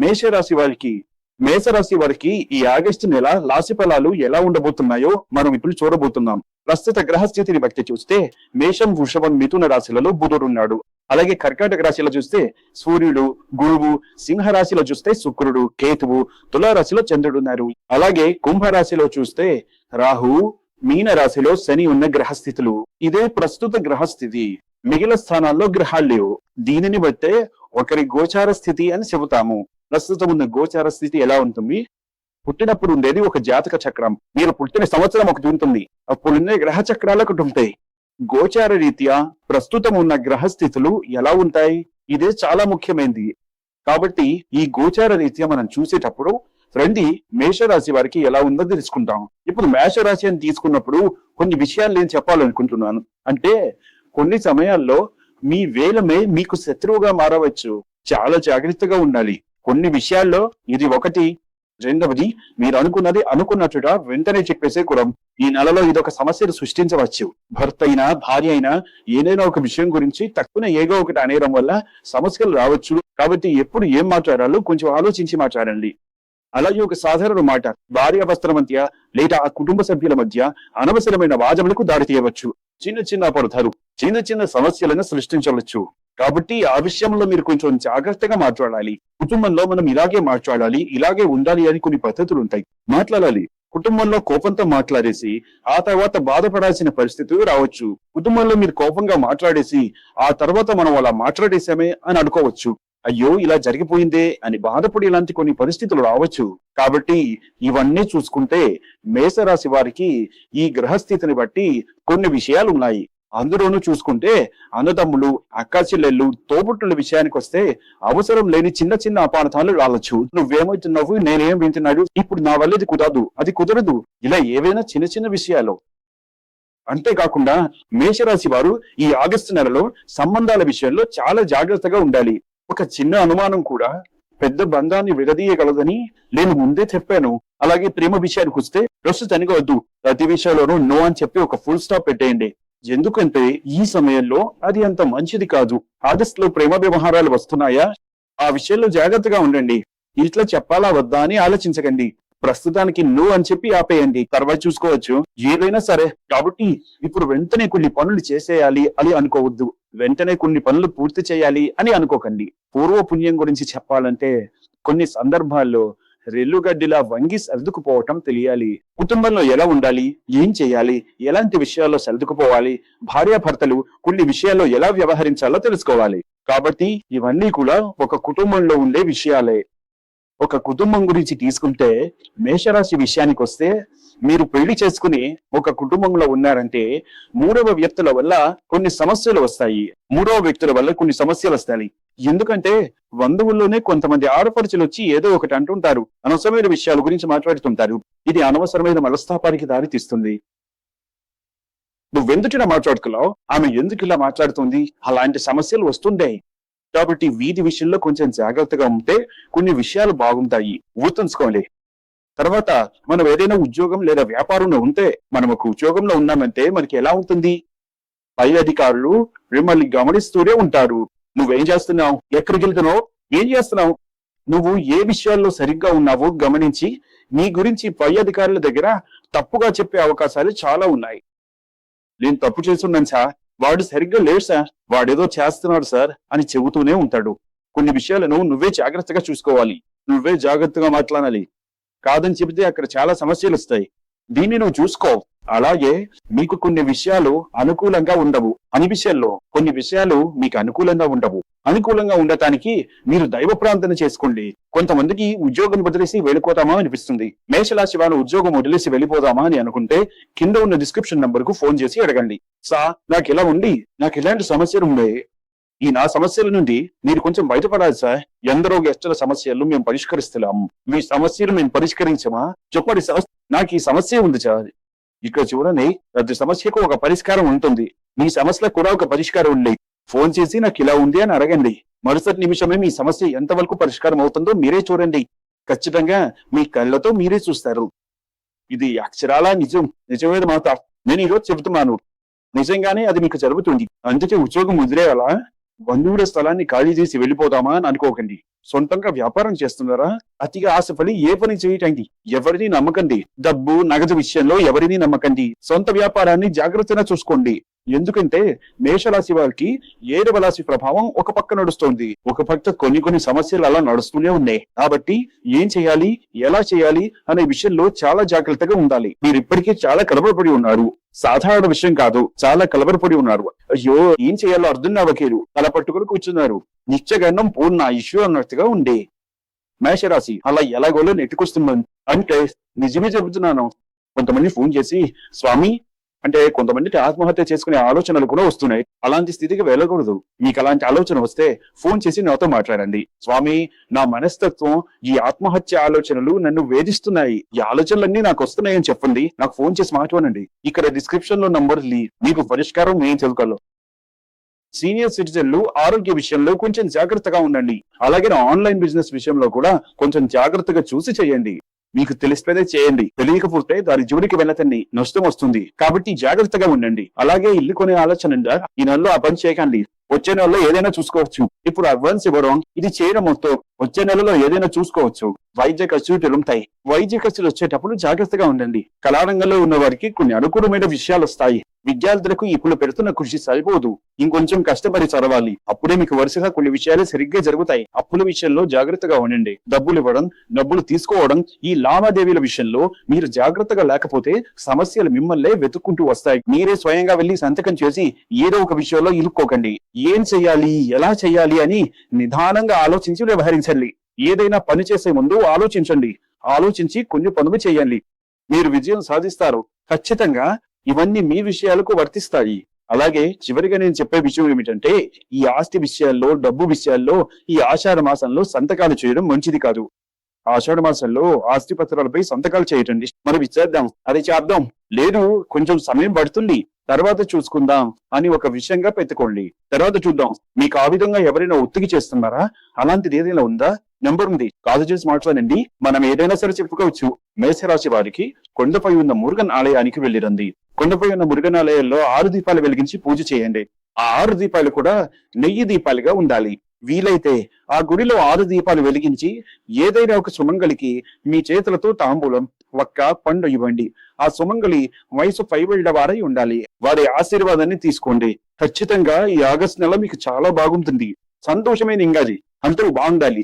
మేషరాశి వారికి ఈ ఆగస్టు నెల రాశి ఫలాలు ఎలా ఉండబోతున్నాయో మనం ఇప్పుడు చూడబోతున్నాం. ప్రస్తుత గ్రహస్థితిని బట్టి చూస్తే మేషం, వృషభం, మిథున రాశులలో బుధుడు ఉన్నాడు. అలాగే కర్కాటక రాశిలో చూస్తే సూర్యుడు, గురువు, సింహ రాశిలో చూస్తే శుక్రుడు, కేతువు, తులారాశిలో చంద్రుడు ఉన్నారు. అలాగే కుంభరాశిలో చూస్తే రాహు, మీన రాశిలో శని ఉన్న గ్రహస్థితులు. ఇదే ప్రస్తుత గ్రహస్థితి. మిగిలిన స్థానాల్లో గ్రహాలు లేవు. దీనిని బట్టే ఒకరి గోచార స్థితి అని చెబుతాము. ప్రస్తుతం ఉన్న గోచార స్థితి ఎలా ఉంటుంది? పుట్టినప్పుడు ఉండేది ఒక జాతక చక్రం. మీరు పుట్టిన సంవత్సరం ఒకటి ఉంటుంది. అప్పుడు ఉండే గ్రహ చక్రాలు ఒకటి ఉంటాయి. గోచార రీత్యా ప్రస్తుతం ఉన్న గ్రహస్థితులు ఎలా ఉంటాయి? ఇదే చాలా ముఖ్యమైనది. కాబట్టి ఈ గోచార రీత్యా మనం చూసేటప్పుడు రండి మేషరాశి వారికి ఎలా ఉందో తెలుసుకుంటాం. ఇప్పుడు మేషరాశి అని తీసుకున్నప్పుడు కొన్ని విషయాలు నేను చెప్పాలనుకుంటున్నాను. అంటే కొన్ని సమయాల్లో మీ వేలమే మీకు శత్రువుగా మారవచ్చు. చాలా జాగ్రత్తగా ఉండాలి. కొన్ని విషయాల్లో ఇది ఒకటి. రెండవది, మీరు అనుకున్నది అనుకున్నట్టుగా వెంటనే చెప్పేసే కూడా ఈ నెలలో ఇదొక సమస్యను సృష్టించవచ్చు. భర్త అయినా భార్య అయినా ఏదైనా ఒక విషయం గురించి తక్కువ ఏదో ఒకటి అనేయడం వల్ల సమస్యలు రావచ్చు. కాబట్టి ఎప్పుడు ఏం మాట్లాడాలో కొంచెం ఆలోచించి మాట్లాడండి. అలాగే ఒక సాధారణ మాట భార్యాభర్తల మధ్య లేదా ఆ కుటుంబ సభ్యుల మధ్య అనవసరమైన వాదములకు దారి తీయవచ్చు. చిన్న అపార్థాలు, చిన్న సమస్యలను సృష్టించవచ్చు. కాబట్టి ఆ విషయంలో మీరు కొంచెం జాగ్రత్తగా మాట్లాడాలి. కుటుంబంలో మనం ఇలాగే మాట్లాడాలి, ఇలాగే ఉండాలి అని కొన్ని పద్ధతులు ఉంటాయి. మాట్లాడాలి. కుటుంబంలో కోపంతో మాట్లాడేసి ఆ తర్వాత బాధపడాల్సిన పరిస్థితి రావచ్చు. కుటుంబంలో మీరు కోపంగా మాట్లాడేసి ఆ తర్వాత మనం అలా మాట్లాడేసామే అని అనుకోవచ్చు. అయ్యో ఇలా జరిగిపోయిందే అని బాధపడి ఇలాంటి కొన్ని పరిస్థితులు రావచ్చు. కాబట్టి ఇవన్నీ చూసుకుంటే మేషరాశి వారికి ఈ గ్రహస్థితిని బట్టి కొన్ని విషయాలు ఉన్నాయి. అందులోనూ చూసుకుంటే అన్నదమ్ములు, అక్కా చెల్లెళ్ళు, తోబుట్టుల విషయానికి వస్తే అవసరం లేని చిన్న అపార్థాలు రావచ్చు. నువ్వేమవుతున్నావు, నేనేం వింటున్నాడు, ఇప్పుడు నా వల్ల ఇది కుదరదు, అది కుదరదు, ఇలా ఏవైనా చిన్న విషయాలు. అంతేకాకుండా మేషరాశి వారు ఈ ఆగస్టు నెలలో సంబంధాల విషయంలో చాలా జాగ్రత్తగా ఉండాలి. ఒక చిన్న అనుమానం కూడా పెద్ద బంధాన్ని విడదీయగలదని నేను ముందే చెప్పాను. అలాగే ప్రేమ విషయానికి వస్తే ప్రస్తుతానికి వద్దు, ప్రతి విషయంలోనూ నో అని చెప్పి ఒక ఫుల్ స్టాప్ పెట్టేయండి. ఎందుకంటే ఈ సమయంలో అది అంత మంచిది కాదు. ఆగస్టులో ప్రేమ వ్యవహారాలు వస్తున్నాయా, ఆ విషయంలో జాగ్రత్తగా ఉండండి. ఇట్లా చెప్పాలా వద్దా అని ఆలోచించకండి. ప్రస్తుతానికి నో అని చెప్పి ఆపేయండి, తర్వాత చూసుకోవచ్చు ఏదైనా సరే. కాబట్టి ఇప్పుడు వెంటనే కొన్ని పనులు చేసేయాలి అని అనుకోవద్దు. వెంటనే కొన్ని పనులు పూర్తి చేయాలి అని అనుకోకండి. పూర్వ పుణ్యం గురించి చెప్పాలంటే కొన్ని సందర్భాల్లో రెల్లుగడ్డిలా వంగి సర్దుకుపోవటం తెలియాలి. కుటుంబంలో ఎలా ఉండాలి, ఏం చేయాలి, ఎలాంటి విషయాల్లో సర్దుకుపోవాలి, భార్యాభర్తలు కొన్ని విషయాల్లో ఎలా వ్యవహరించాలో తెలుసుకోవాలి. కాబట్టి ఇవన్నీ కూడా ఒక కుటుంబంలో ఉండే విషయాలే. ఒక కుటుంబం గురించి తీసుకుంటే మేషరాశి విషయానికి వస్తే మీరు పెళ్లి చేసుకుని ఒక కుటుంబంలో ఉన్నారంటే మూడవ వ్యక్తుల వల్ల కొన్ని సమస్యలు వస్తాయి. ఎందుకంటే బంధువుల్లోనే కొంతమంది ఆడపడుచులు వచ్చి ఏదో ఒకటి అంటుంటారు, అనవసరమైన విషయాల గురించి మాట్లాడుతుంటారు. ఇది అనవసరమైన మనస్తాపానికి దారి తీస్తుంది. నువ్వెందుకు ఇలా మాట్లాడుకున్నావు, ఆమె ఎందుకు ఇలా మాట్లాడుతుంది, అలాంటి సమస్యలు వస్తుంటాయి. కాబట్టి వీటి విషయంలో కొంచెం జాగ్రత్తగా ఉంటే కొన్ని విషయాలు బాగుంటాయి. గుర్తుంచుకోండి. తర్వాత మనం ఏదైనా ఉద్యోగం లేదా వ్యాపారంలో ఉంటే, మనం ఒక ఉద్యోగంలో ఉన్నామంటే మనకి ఎలా ఉంటుంది, పై అధికారులు మిమ్మల్ని గమనిస్తూనే ఉంటారు. నువ్వేం చేస్తున్నావు, ఎక్కడికి వెళ్తున్నావు, ఏం చేస్తున్నావు, నువ్వు ఏ విషయాల్లో సరిగ్గా ఉన్నావో గమనించి నీ గురించి పై అధికారుల దగ్గర తప్పుగా చెప్పే అవకాశాలు చాలా ఉన్నాయి. నేను తప్పు చేస్తున్నాను సార్, వాడు సరిగ్గా లేడు సార్, వాడేదో చేస్తున్నాడు సార్ అని చెబుతూనే ఉంటాడు. కొన్ని విషయాలను నువ్వే జాగ్రత్తగా చూసుకోవాలి, నువ్వే జాగ్రత్తగా మాట్లాడాలి. కాదని చెబితే అక్కడ చాలా సమస్యలు వస్తాయి. దీన్ని నువ్వు చూసుకో. అలాగే మీకు కొన్ని విషయాలు అనుకూలంగా ఉండవు అని విషయంలో కొన్ని విషయాలు మీకు అనుకూలంగా ఉండవు. అనుకూలంగా ఉండటానికి మీరు దైవ ప్రార్థన చేసుకోండి. కొంతమందికి ఉద్యోగం వదిలేసి వెళ్ళిపోతామా అనిపిస్తుంది. మేషరాశి వాళ్ళు ఉద్యోగం వదిలేసి వెళ్ళిపోదామా అని అనుకుంటే కింద ఉన్న డిస్క్రిప్షన్ నంబర్ కు ఫోన్ చేసి అడగండి. నాకు ఇలా ఉండి నాకు ఇలాంటి సమస్యలు ఉన్నాయి, ఈ నా సమస్యల నుండి మీరు కొంచెం బయటపడాలి సార్. ఎందరో గెస్టుల సమస్యలు మేము పరిష్కరిస్తున్నాము, మీ సమస్యలు మేము పరిష్కరించమా చెప్పండి సార్. నాకు ఈ సమస్య ఉంది సార్. ఇక్కడ చూడండి, ప్రతి సమస్యకు ఒక పరిష్కారం ఉంటుంది. మీ సమస్యలకు కూడా ఒక పరిష్కారం ఉంది. ఫోన్ చేసి నాకు ఇలా ఉంది అని అడగండి. మరుసటి నిమిషమే మీ సమస్య ఎంతవరకు పరిష్కారం అవుతుందో మీరే చూడండి. ఖచ్చితంగా మీ కళ్ళతో మీరే చూస్తారు. ఇది అక్షరాలా నిజమైన మాట. నేను ఈరోజు చెబుతున్నాను, నిజంగానే అది మీకు జరుగుతుంది. అందుకే ఉద్యోగం వదిలేయాలా, బంధువుల స్థలాన్ని ఖాళీ చేసి వెళ్ళిపోదామా అని అనుకోకండి. సొంతంగా వ్యాపారం చేస్తున్నారా? అతిగా ఆశపడి ఏ పని చేయటండి. ఎవరిని నమ్మకండి. డబ్బు నగదు విషయంలో ఎవరిని నమ్మకండి. సొంత వ్యాపారాన్ని జాగ్రత్తగా చూసుకోండి. ఎందుకంటే మేషరాశి వారికి 7వ రాశి ప్రభావం ఒక పక్క నడుస్తోంది. ఒక పక్క కొన్ని సమస్యలు అలా నడుస్తూనే ఉన్నాయి. కాబట్టి ఏం చేయాలి, ఎలా చేయాలి అనే విషయంలో చాలా జాగ్రత్తగా ఉండాలి. మీరు ఇప్పటికే చాలా కలవరపడి ఉన్నారు. సాధారణ విషయం కాదు, చాలా కలవరపడి ఉన్నారు. అయ్యో ఏం చేయాలో అర్థం అవ్వకేరు. తల పట్టుకుని కూర్చున్నారు. నిత్యగన్నం పూర్ణ ఇష్యూ అన్నట్టుగా ఉండే మేషరాశి అలా ఎలాగోలో నెట్టుకొస్తున్నాను అంటే నిజమే చెబుతున్నాను. కొంతమంది ఫోన్ చేసి స్వామి అంటే కొంతమందికి ఆత్మహత్య చేసుకునే ఆలోచనలు కూడా వస్తున్నాయి. అలాంటి స్థితికి వెళ్ళకూడదు. మీకు అలాంటి ఆలోచన వస్తే ఫోన్ చేసి నాతో మాట్లాడండి. స్వామి నా మనస్తత్వం ఈ ఆత్మహత్య ఆలోచనలు నన్ను వేధిస్తున్నాయి, ఈ ఆలోచనలన్నీ నాకు వస్తున్నాయని చెప్పండి. నాకు ఫోన్ చేసి మాట్లాడండి. ఇక్కడ డిస్క్రిప్షన్ లో నంబర్ మీకు పరిష్కారం ఏం తెలుసుకోవాలి. సీనియర్ సిటిజన్లు ఆరోగ్య విషయంలో కొంచెం జాగ్రత్తగా ఉండండి. అలాగే ఆన్లైన్ బిజినెస్ విషయంలో కూడా కొంచెం జాగ్రత్తగా చూసి చేయండి. మీకు తెలిసిపోతే చేయండి, తెలియకపోతే దాని జోలికి వెళ్ళకండి, నష్టం వస్తుంది. కాబట్టి జాగ్రత్తగా ఉండండి. అలాగే ఇల్లు కొనే ఆలోచన ఈ నెలలో ఆ పని చేయకండి. వచ్చే నెలలో ఏదైనా చూసుకోవచ్చు. ఇప్పుడు అడ్వాన్స్ ఇవ్వడం ఇది చేయడం మొత్తం వచ్చే నెలలో ఏదైనా చూసుకోవచ్చు. వైద్య ఖర్చులు ఉంటాయి. వైద్య ఖర్చులు వచ్చేటప్పుడు జాగ్రత్తగా ఉండండి. కళారంగంలో ఉన్న వారికి కొన్ని అనుకూలమైన విషయాలు వస్తాయి. విద్యార్థులకు ఇప్పుడు పెడుతున్న కృషి సరిపోదు, ఇంకొంచెం కష్టపడి చదవాలి. అప్పుడే మీకు వరుసగా కొన్ని విషయాలు సరిగ్గా జరుగుతాయి. అప్పుల విషయంలో జాగ్రత్తగా ఉండండి. డబ్బులు ఇవ్వడం, డబ్బులు తీసుకోవడం, ఈ లావాదేవీల విషయంలో మీరు జాగ్రత్తగా లేకపోతే సమస్యలు మిమ్మల్నే వెతుక్కుంటూ వస్తాయి. మీరే స్వయంగా వెళ్లి సంతకం చేసి ఏదో ఒక విషయంలో ఇరుక్కోకండి. ఏం చెయ్యాలి, ఎలా చెయ్యాలి అని నిదానంగా ఆలోచించి వ్యవహరించండి. ఏదైనా పని చేసే ముందు ఆలోచించండి. ఆలోచించి కొన్ని పనులు చేయండి. మీరు విజయం సాధిస్తారు ఖచ్చితంగా. ఇవన్నీ మీ విషయాలకు వర్తిస్తాయి. అలాగే చివరిగా నేను చెప్పే విషయం ఏమిటంటే ఈ ఆస్తి విషయాల్లో, డబ్బు విషయాల్లో ఈ ఆషాఢ మాసంలో సంతకాలు చేయడం మంచిది కాదు. ఆషాఢ మాసంలో ఆస్తి పత్రాలపై సంతకాలు చేయటండి. మనం ఇచ్చేద్దాం, అది చేద్దాం, లేదు కొంచెం సమయం పడుతుంది, తర్వాత చూసుకుందాం అని ఒక విషయంగా పెట్టుకోండి. తర్వాత చూద్దాం. మీకు ఆ విధంగా ఎవరైనా ఒత్తిడి చేస్తున్నారా? అలాంటిది ఏదైనా ఉందా? నెంబర్ ఉంది, కాల్ చేసి మాట్లాడండి. మనం ఏదైనా సరే చెప్పుకోవచ్చు. మేషరాశి వారికి కొండపై ఉన్న మురుగన్ ఆలయానికి వెళ్ళిరండి. కొండపై ఉన్న మురుగన్ ఆలయంలో 6 దీపాలు వెలిగించి పూజ చేయండి. ఆ 6 దీపాలు కూడా నెయ్యి దీపాలుగా ఉండాలి. వీలైతే ఆ గుడిలో 6 దీపాలు వెలిగించి ఏదైనా ఒక సుమంగళికి మీ చేతులతో తాంబూలం, ఒక్క పండు ఇవ్వండి. ఆ సుమంగళి వయసు పైబడిన వారై ఉండాలి. వారి ఆశీర్వాదాన్ని తీసుకోండి. ఖచ్చితంగా ఈ ఆగస్టు నెల మీకు చాలా బాగుంటుంది. సంతోషమైన ఇంగాది అందరూ బాగుండాలి.